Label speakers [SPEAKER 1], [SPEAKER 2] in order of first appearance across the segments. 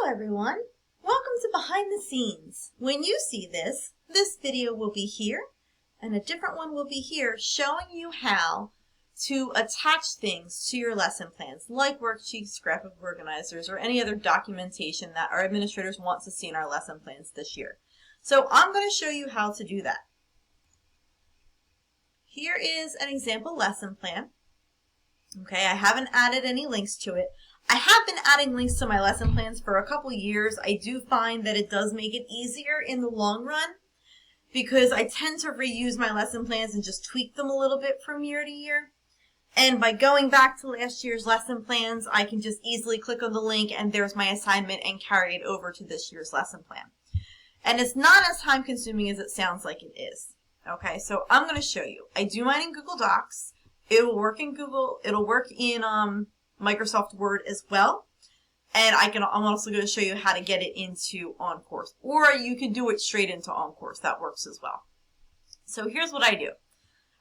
[SPEAKER 1] Hello everyone, welcome to Behind the Scenes. When you see this video will be here and a different one will be here showing you how to attach things to your lesson plans like worksheets, scrapbook organizers, or any other documentation that our administrators want to see in our lesson plans this year. So I'm going to show you how to do that. Here is an example lesson plan. Okay, I haven't added any links to it. I have been adding links to my lesson plans for a couple years. I do find that it does make it easier in the long run because I tend to reuse my lesson plans and just tweak them a little bit from year to year. And by going back to last year's lesson plans, I can just easily click on the link and there's my assignment and carry it over to this year's lesson plan. And it's not as time consuming as it sounds like it is. Okay, so I'm going to show you. I do mine in Google Docs. It will work in Google. It'll work in Microsoft Word as well. And I'm also going to show you how to get it into OnCourse. Or you can do it straight into OnCourse. That works as well. So here's what I do.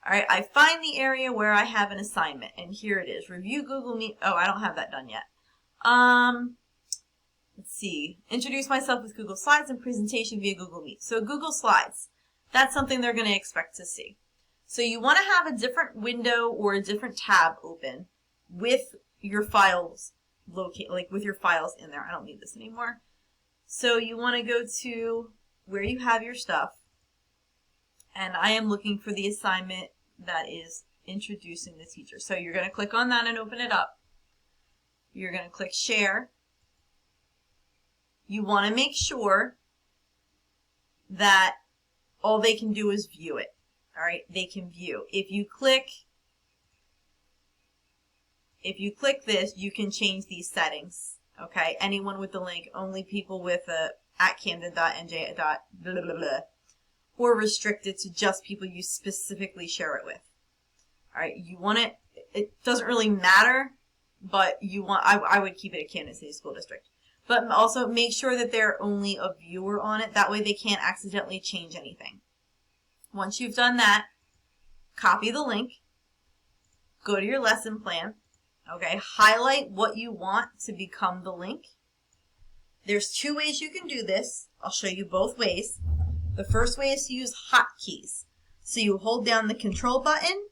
[SPEAKER 1] All right, I find the area where I have an assignment. And here it is. Review Google Meet. Oh, I don't have that done yet. Let's see. Introduce myself with Google Slides and presentation via Google Meet. So Google Slides. That's something they're going to expect to see. So you want to have a different window or a different tab open with your files with your files in there. I don't need this anymore. So you want to go to where you have your stuff. And I am looking for the assignment that is introducing the teacher. So you're going to click on that and open it up. You're going to click share. You want to make sure that all they can do is view it. All right, they can view. If you click this, you can change these settings. Okay, anyone with the link, only people with @camden.nj. blah, blah, blah, or restricted to just people you specifically share it with. All right, you want it. It doesn't really matter, but you want. I would keep it at Camden City School District. But also make sure that they're only a viewer on it. That way they can't accidentally change anything. Once you've done that, copy the link, go to your lesson plan, okay, highlight what you want to become the link. There's two ways you can do this. I'll show you both ways. The first way is to use hotkeys. So you hold down the control button,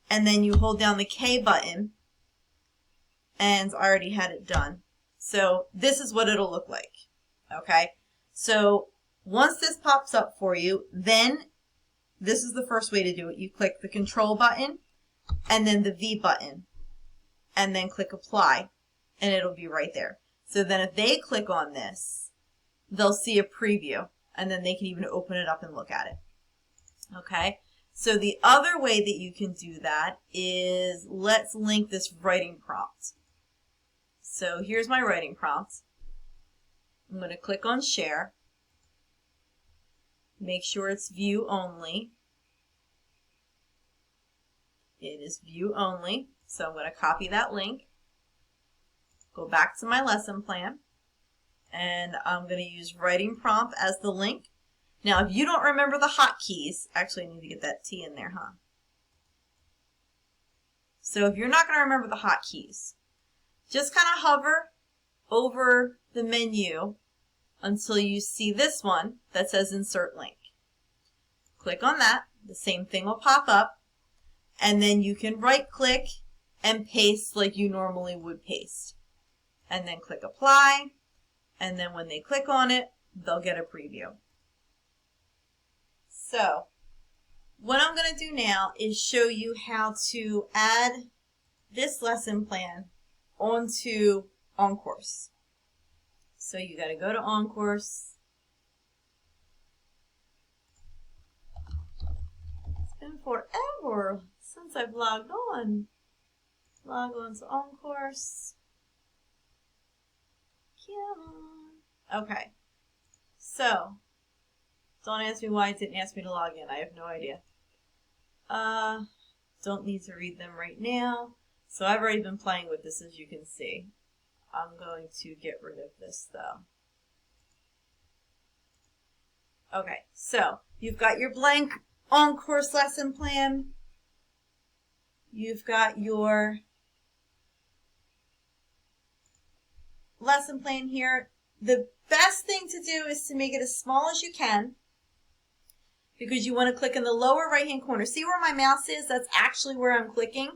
[SPEAKER 1] and then you hold down the K button, and I already had it done. So this is what it'll look like, okay? So once this pops up for you, then this is the first way to do it. You click the control button and then the V button and then click apply and it'll be right there. So then if they click on this, they'll see a preview and then they can even open it up and look at it. Okay, so the other way that you can do that is let's link this writing prompt. So here's my writing prompt. I'm going to click on share. Make sure it's view only. It is view only. So I'm going to copy that link. Go back to my lesson plan. And I'm going to use writing prompt as the link. Now if you don't remember the hotkeys, actually I need to get that T in there, huh? So if you're not going to remember the hotkeys, just kind of hover over the menu until you see this one that says insert link. Click on that. The same thing will pop up. And then you can right click and paste like you normally would paste. And then click apply. And then when they click on it, they'll get a preview. So what I'm going to do now is show you how to add this lesson plan onto OnCourse. So you got to go to OnCourse. It's been forever since I've logged on. Log on to OnCourse. Come on. Okay. So, don't ask me why it didn't ask me to log in. I have no idea. Don't need to read them right now. So I've already been playing with this, as you can see. I'm going to get rid of this though. Okay, so you've got your blank OnCourse lesson plan. You've got your lesson plan here. The best thing to do is to make it as small as you can, because you want to click in the lower right hand corner. See where my mouse is? That's actually where I'm clicking.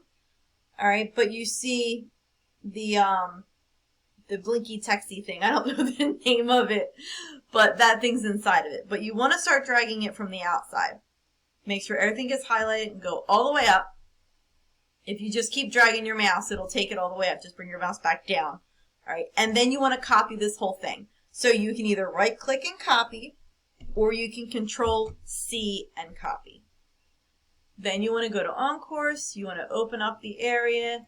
[SPEAKER 1] All right, but you see the blinky texty thing. I don't know the name of it, but that thing's inside of it. But you want to start dragging it from the outside. Make sure everything gets highlighted and go all the way up. If you just keep dragging your mouse, it'll take it all the way up. Just bring your mouse back down. All right, and then you want to copy this whole thing. So you can either right click and copy, or you can Control C and copy. Then you want to go to OnCourse. You want to open up the area.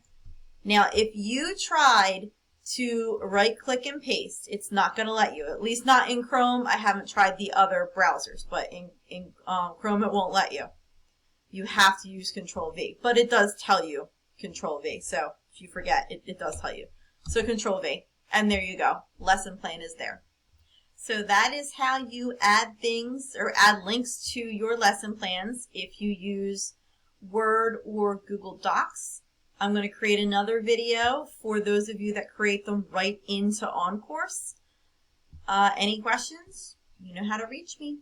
[SPEAKER 1] Now, if you tried to right click and paste, it's not going to let you, at least not in Chrome. I haven't tried the other browsers, but in Chrome it won't let you. You have to use Control V, but it does tell you Control V. So if you forget, it does tell you. So Control V, and there you go. Lesson plan is there. So that is how you add things or add links to your lesson plans if you use Word or Google Docs. I'm going to create another video for those of you that create them right into OnCourse. Any questions? You know how to reach me.